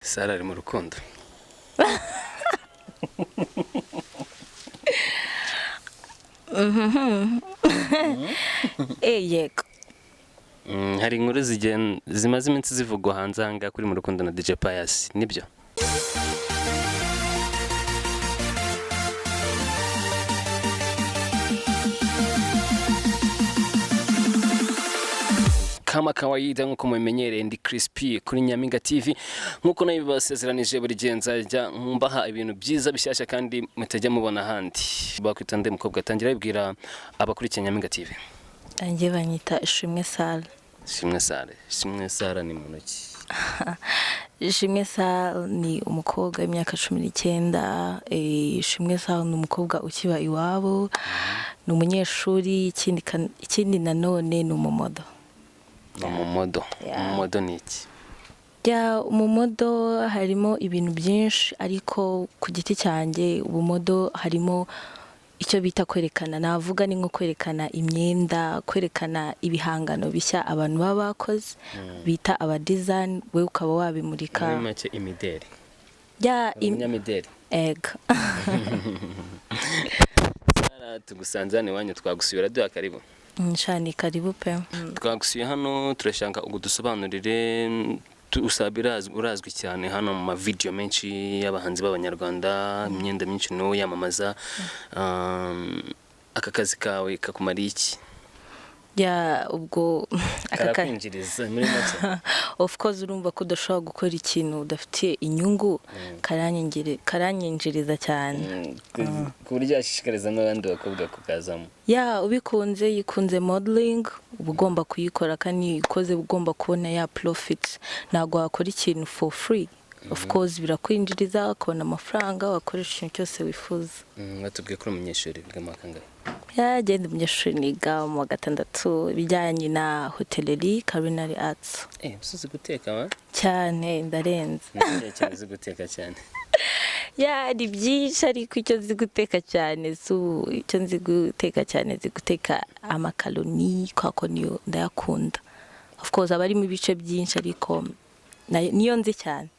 Sara ari murukundo. Yego. Hari inkuru zimaze iminsi zivugwa hanze hanga kuri murukundo na DJ PIUS, nibyo? Kama kawaida nkuko mumenyereye ndi Crispy kuri Nyaminga TV nkuko nayo basezeranije buri genza jya mbaha ibintu byiza bishyashya kandi mutajya mubona handi. Bakwita nde mukobwa tangira bibwira abakurikiye Nyaminga TV. Tangiye banyita Ishimwe Sara. Ishimwe Sara ni munoki. Ishimwe Sara ni umukobwa w'imyaka 19. Ishimwe Sara ni umukobwa ukiba iwabo. Ni umunyeshuri ikindi nanone ni umumodo. Umumodo ni iki? Umumodo harimo ibintu byinshi ariko ku giti cyanjye ubumodo harimo icyo bita kwerekana, navuga ni nko kwerekana imyenda, kwerekana ibihangano bishya abantu baba bakoze bita aba design, we ukaba wabimurika. Muri make imideri. Imyamideri. Ega. Sara tugusanzane wanyu twagusubira duha karibu. Nshani karibu pe. Twagusuye hano turashaka ugudusobanurire usabira urazwi cyane hano mu video menshi y'abahanzi b'abanyarwanda, imyenda myinshi no yamamaza. Aka kazi kawe kakumara iki? Ubwo akakwinjiriza muri make. Of course urumva ko udashobora gukora ikintu udafitiye inyungu, karanyinjiriza cyane. Ku buryo ashishikariza n'abandi bakobwa kukazamo. Ubikunze yikunze modeling, ugomba kuyikora kandi ikoze ugomba kubona ya profits. Ntago wakora ikintu for free. Of course birakwinjiriza ukabona amafaranga wakoresha ikintu cyose wifuza. Batubwiye ko umunyeshuri biga mu kangahe? Genda umunyeshuri niga mu 6 bijyanye na hotellerie culinary arts. Uzi guteka wa? Cyane ndarenze. Cyane uzi guteka cyane. Ni byinshi ariko icyo nzi guteka cyane icyo nzi guteka cyane nzi guteka amakaroni kwako niyo ndayakunda. Of course abari mu bice byinshi ariko niyo nzi cyane.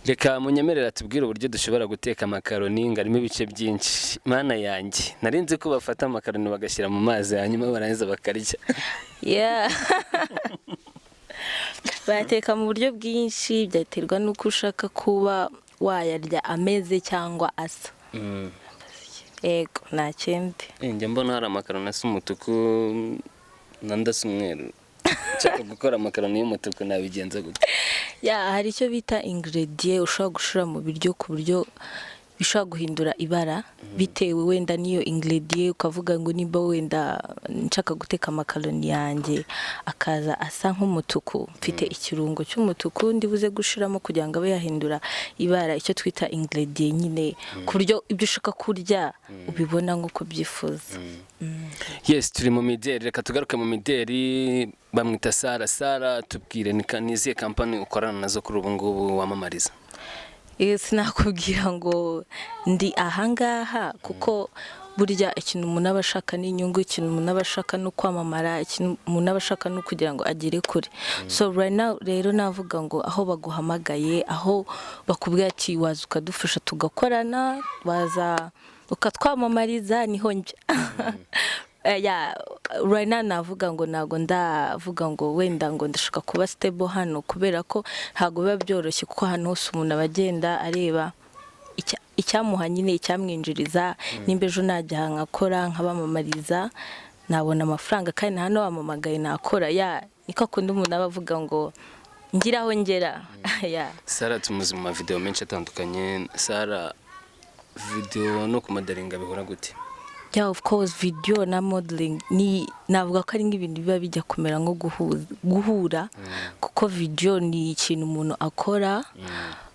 Reka munyemerera tubwire uburyo dushobora guteka amakaroni ngarimo ibice byinshi. Mana yanjye narinzi ko bafata amakaroni bagashyira mu mazi hanyuma barangiza bakarya. Bateka mu buryo bwinshi, byaterwa nuko ushaka kuba wayarya ameze cyangwa asa. Yego nakende. Njye mbona hari amakaroni asa umutuku nandasa umweru. Nshaka gukora amakaroni y'umutuku nabigenza gute? Hari icyo bita ingredient ushobora gushira mu biryo ku buryo bishobora guhindura ibara bitewe wenda niyo ingredient, ukavuga ngo nimba wenda nshaka guteka amakaroni yanjye akaza asa nk'umutuku, mfite ikirungo cy'umutuku ndibuze gushiramo kugira ngo abe yahindura ibara, icyo twita ingredient nyine ku buryo ibyo ushaka kurya ubibona nk'uko byifuza. Yes, turi mu mideri. Reka tugaruke mu mideri. Bamwita Sara tubwire niziye company ukorana nazo kuri ubu ngubu wamamariza? Sinakubwira ngo ndi ahangaha kuko burya ikintu umuntu aba ashaka n'inyungu, ikintu umuntu aba ashaka no kwamamara, ikintu umuntu aba ashaka no kugira ngo agere kure. So right now rero navuga ngo aho baguhamagaye, aho bakubwira ati waza ukadufasha tugakorana, waza ukatwamamariza niho nje. Right now navuga ngo nago ndavuga ngo wenda ngo ndashaka kuba stable hano kubera ko ntago biba byoroshye kuko hano hose umuntu abagenda areba icyamuha nyine icyamwinjiriza, nimba ejo najya nkakora nkabamamariza nabona amafaranga kandi hano wamamagaye nakora. Niko kundi umuntu abavuga ngo ngiraho ngera. Sara tumuzi mu video menshi atandukanye. Sara video no kumodelinga bihora gute? Of course video na modeling ni navuga ko ari nk'ibintu biba bijya kumera nko guhura kuko video ni ikintu umuntu akora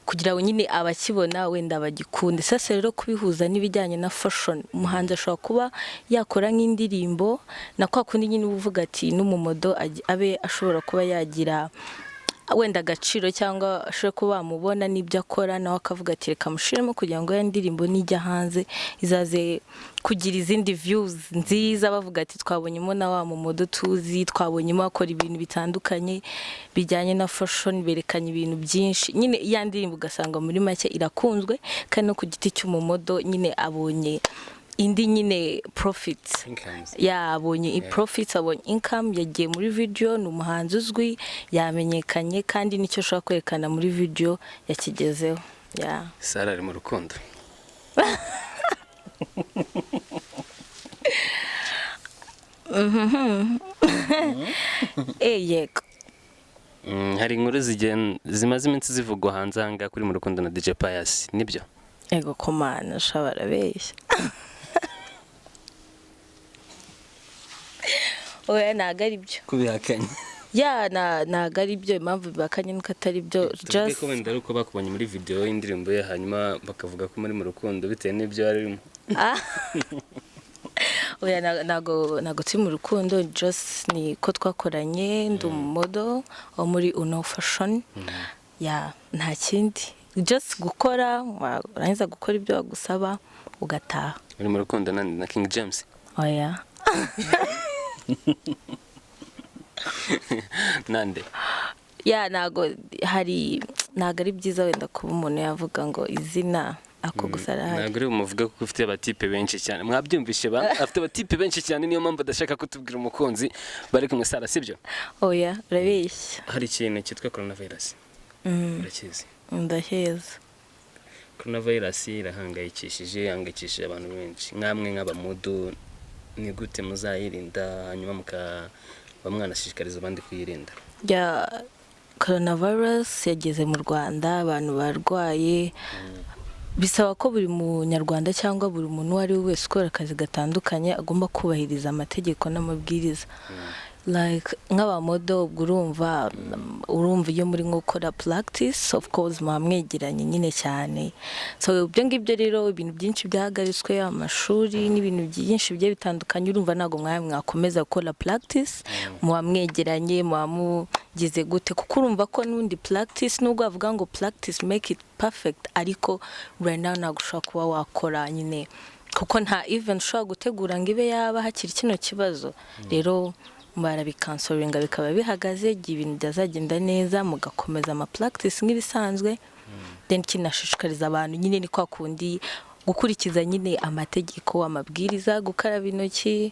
kugira ngo nyine abakibona wenda bagikunde. Sasa rero kubihuza n'ibijyanye na fashion, umuhanzi ashobora kuba yakora nk'indirimbo na kwa kundi nyine uvuga ati n'umumodo abe ashobora kuba yagira wenda agaciro cyangwa ashobora kuba bamubona n'ibyo akora nawe akavuga ati reka mushiremo kugira ngo ya ndirimbo nijya hanze izaze kugira izindi views nziza, bavuga ati twabonyemo na wa mumodo tuzi, twabonyemo akora ibintu bitandukanye bijyanye na fashion, berekanye ibintu byinshi nyine ya ndirimbo ugasanga muri make irakunzwe kandi no ku giti cy'umumodo nyine abonye indi nyine profits yabonye profits, abonye income, yagiye muri video, ni umuhanzi uzwi, yamenyekanye kandi nicyo ashaka kwerekana muri video yakigezeho. Sara ari mu rukundo. Yego. Hari inkuru zimaze iminsi zivugwa hanze hanga kuri mu rukundo na DJ PIUS, nibyo? Ego komana shabara beshya. Oya ntago ari byo kubihakanye. Ntago ari byo, impamvu bibakanye nuko atari byo, just ko wenda uko bakubonye muri video y'indirimbo ye hanyuma bakavuga ko muri mu rukundo bitewe n'ibyo arimo. Oya ntago turi mu rukundo, just ni ko twakoranye ndi umumodo wo muri Uno Fashion. Nta kindi, just gukora, urangiza gukora ibyo bagusaba ugataha. Uri mu rukundo na King James? Oya. Nande? Ntago ari byiza wenda kuba umuntu yavuga ngo izina ako gusa arahari. Ntago uri bumuvuga ko ufite abatipe benshi cyane, mwabyumvishe afite abatipe benshi cyane, niyo mpamvu adashaka kutubwira umukunzi bari kumwe. Sara sibyo? Oya urabeshya. Hari ikintu cyitwa coronavirus, urakizi? Ndaheza. Coronavirus irahangayikishije abantu benshi, nkamwe nk'abamudu ni gute muzayirinda hanyuma mukaba mwanashishikariza abandi kuyirinda? Coronavirus yageze mu Rwanda, abantu barwaye, bisaba ko buri munyarwanda cyangwa buri muntu uwo ari we wese ukora akazi gatandukanye agomba kubahiriza amategeko n'amabwiriza. Like nk'abamodo urumva iyo muri nko gukora practice, of course mwamwegeranye nyine cyane, so ibyo ngibyo rero ibintu byinshi byahagaritswe, amashuri n'ibintu byinshi bigiye bitandukanye, urumva ntago mwakomeza gukora practice mwamwegeranye mwamugize gute, kuko urumva ko n'undi practice nubwo bavuga ngo practice make it perfect, ariko right now ntago ushobora kuba wakora nyine kuko nta event ushobora gutegura ngo ibe yaba hakiri kino kibazo. Rero barabikansoringa bikaba bihagaze, ibintu byazagenda neza mugakomeza ama practice nk'ibisanzwe, then kinashishikariza abantu nyine ni kwa kundi gukurikiza nyine amategeko, amabwiriza, gukaraba intoki,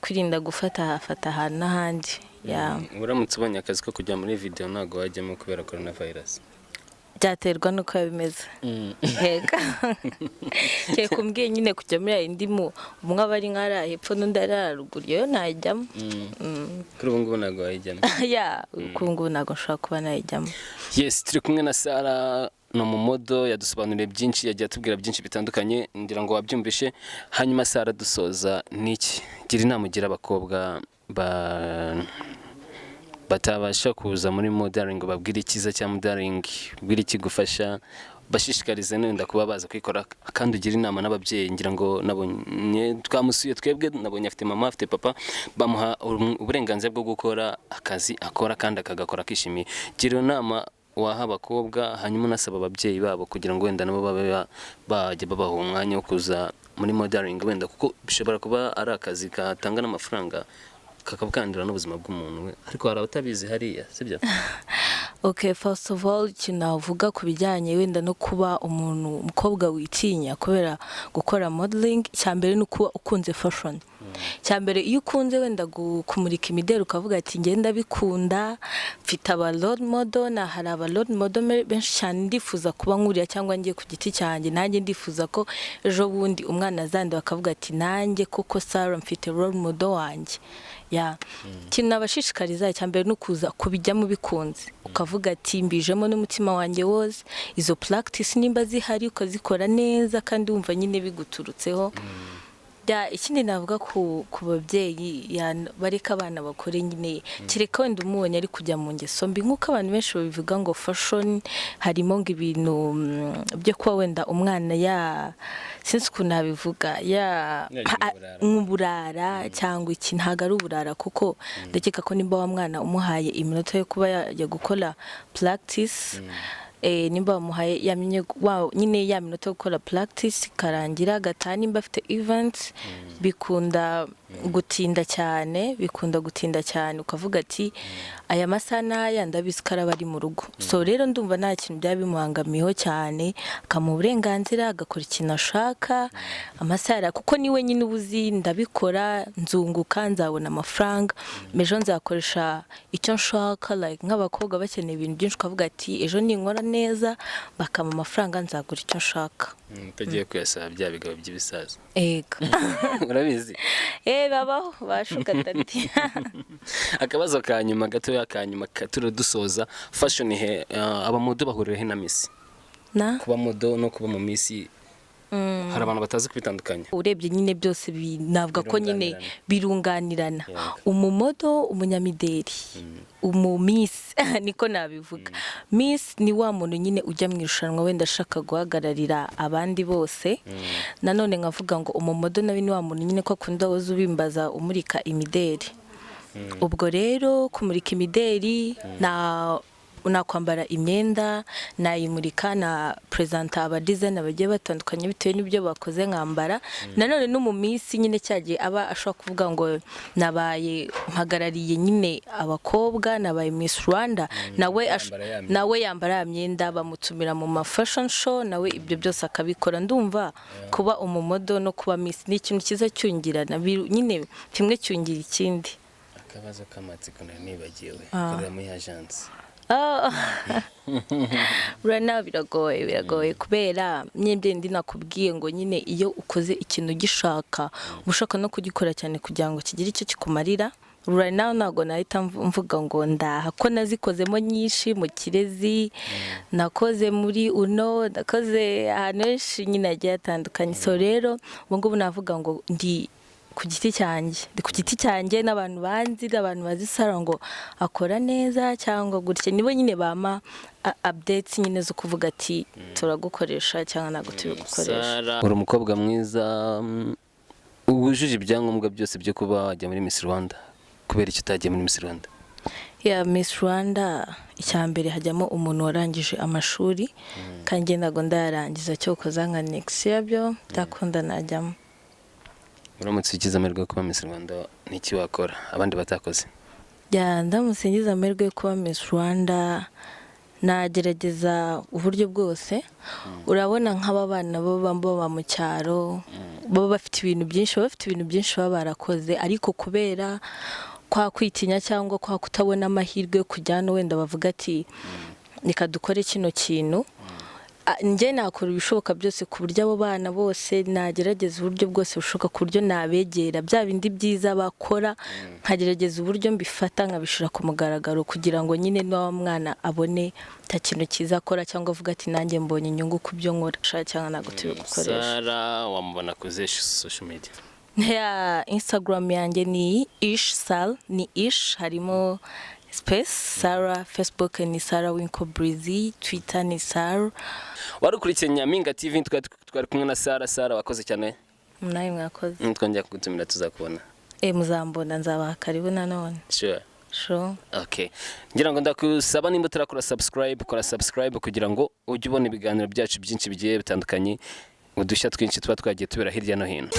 kwirinda gufata ahantu n'ahandi. Uramutse ubonye akazi ko kujya muri video ntago wajyamo kubera coronavirus? Byaterwa nuko bimeze. Heka cye kumbwiye nyine kujya muri indimu, umwe abari nkara hepfo n'undi ari haruguru, yo najyamo. Kuri ubu ngubu ntago wajyamo? Kuri ubu ntago nshobora kuba najyamo. Yes, turi kumwe na Sara no mu modo, yadusobanuriye byinshi, yagiye atubwira byinshi bitandukanye, ngira ngo wabyumvishe. Hanyuma Sara dusoza niki gira inama ugira abakobwa batabasha kuza muri modeling, babwira ikiza cya modeling, bwira ikigufasha, bashishikarize nenda kuba baza kwikora, kandi ugira inama n'ababyeyi. Ngira ngo nabonye twamusuye twebwe, nabonye afite mama afite papa, bamuha uburenganzira bwo gukora akazi akora kandi akagakora akishimiye. Gira inama waha abakobwa, hanyuma unasaba ababyeyi babo kugira ngo wenda nabo bajye babaha umwanya wo kuza muri modeling, wenda kuko bishobora kuba ari akazi katanga n'amafaranga kakabukandira n'ubuzima bw'umuntu, ariko hari abatabizi hariya, sibyo? Okay, first of all kinavuga ku bijyanye wenda no kuba umukobwa witinya kubera gukora modeling, cyambere no kuba ukunze fashion. Cyambere iyo ukunze wenda kumurika imideli ukavuga ati ngenda bikunda, mfite aba role model, na hari aba role model benshi cyane ndifuza kuba nkuriya, cyangwa ngiye ku giti cyanjye nanjye ndifuza ko ejo bundi umwana azandi bakavuga ati nanjye koko Sara mfite role model wanjye. Kintu nabashishikariza cyambere no kuza kubijyamo bikunze, ukavuga ati mbijemo n'umutima wanjye wose, izo practice nimba zihari ukazikora neza kandi wumva nyine biguturutseho, ikindi navuga ku babyeyi bareka abana bakore nyine kereka wenda umubonye ari kujya mu ngeso mbi nk'uko abantu benshi babivuga ngo fashion harimo ngo ibintu byo kuba wenda umwana sinzi ukuntu nabivuga nk'uburara cyangwa iki ntabwo ari uburara kuko ndakeka ko nimba wa mwana umuhaye iminota yo kuba yajya gukora practice nimba wamuhaye nyine ya minota yo gukora practice karangira agataha nimba afite events bikunda gutinda cyane ukavuga ati aya masaha n'aya ndabizi ko araba ari mu rugo so rero ndumva nta kintu byaba bimuhangamiyeho cyane akamuha uburenganzira agakora ikintu ashaka amasaha kuko niwe nyine ubuzi ndabikora nzunguka nzabona amafaranga ejo nzakoresha icyo nshaka like nk'abakobwa bakeneye ibintu byinshi ukavuga ati ejo ninkora neza bakama amafaranga nzagura icyo nshaka utagiye kuyasaba bya bigabo by'ibisaza ego urabizi babaho bashuka tati akabazo ka nyuma gatoya ka nyuma dusoza fashion abamodo bahurira he na Miss kuba modo no kuba mu Miss hari abantu batazi kubitandukanya urebye nyine byose navuga ko nyine birunganirana umumodo umunyamideri Miss niko nabivuga Miss ni wa muntu nyine ujya mu irushanwa wenda ashaka guhagararira abandi bose nanone nkavuga ngo umumodo nawe ni wa muntu nyine ko akunda woza ubimbaza umurika imideri ubwo rero kumurika imideri nakwambara imyenda nayimurika na presenta aba design bagiye batandukanye bitewe n'ibyo bakoze nkambara nanone no mu minsi nyine cyagiye aba ashobora kuvuga ngo nabaye mpagarariye nyine abakobwa nabaye Miss Rwanda nawe yambara ya myenda bamutumira mu ma fashion show nawe ibyo byose akabikora ndumva kuba umumodo no kuba Miss ni ikintu kiza cyungirana nyine kimwe cyungira ikindi akabazo k'amatsiko nibagiwe korera muri agence urana biragoye kubera nyine ndi nakubwiye ngo nyine iyo ukoze ikintu gishaka ushaka no kugikora cyane kugira ngo kigire icyo kikumarira urana ntago nahita mvuga ngo ndaha ko nazikozemo nyinshi mu Kirezi nakoze muri nakoze ahantu henshi nyine hagiye hatandukanye so rero ubu ngubu navuga ngo ndi ku giti cyanjye n'abantu banzi abantu bazisara ngo akora neza cyangwa gutya nibo nyine bama updates nyine zo kuvuga ati turagukoresha cyangwa ntabwo tubigukoresha uri umukobwa mwiza wujuje ibyangombwa byose byo kuba wajya muri Miss Rwanda kubera icyo utagiye muri Miss Rwanda Miss Rwanda icyambere hajyamo umuntu warangije amashuri kandi ntago ndayarangiza cyo koza nka next year byo ndakunda najyamo uramutse ugize amahirwe yo kuba Miss Rwanda n'iki wakora abandi batakoze ndamutse ngize amahirwe yo kuba Miss Rwanda nagerageza uburyo bwose urabona nk'aba bana baba mu cyaro baba bafite ibintu byinshi baba barakoze ariko kubera kwa kwitinya cyangwa kwa kutabona amahirwe yo kujyana wenda bavuga ati reka dukore kino kintu njye nakora ibishoboka byose ku buryo abo bana bose nagerageza uburyo bwose bushoboka ku buryo nabegera bya bindi byiza bakora nkagerageza uburyo mbifata nkabishira ku mugaragaro kugira ngo nyine n'uwo mwana abone ta kintu cyiza akora cyangwa avuga ati nanjye mbonye inyungu ku byo nkora cyangwa ntabwo tubikoresha Sara wamubona kuze social media Instagram yanjye ni #sal ni harimo space Sara, Facebook ni Sara Umukobwa, Twitter ni Sara. Warukurikiye Nyampinga TV twari kumwe na Sara wakoze cyane. Nawe mwakoze. Twongera kugutumira tuzakubona. Muzambona nzabaha karibu nanone. Sure. Okay. Ngira ngo ndakusaba nimba utarakora subscribe kugira ngo ujye ubona ibiganiro byacu byinshi bigiye bitandukanye udushya twinshi tuba twagiye tubera hirya no hino.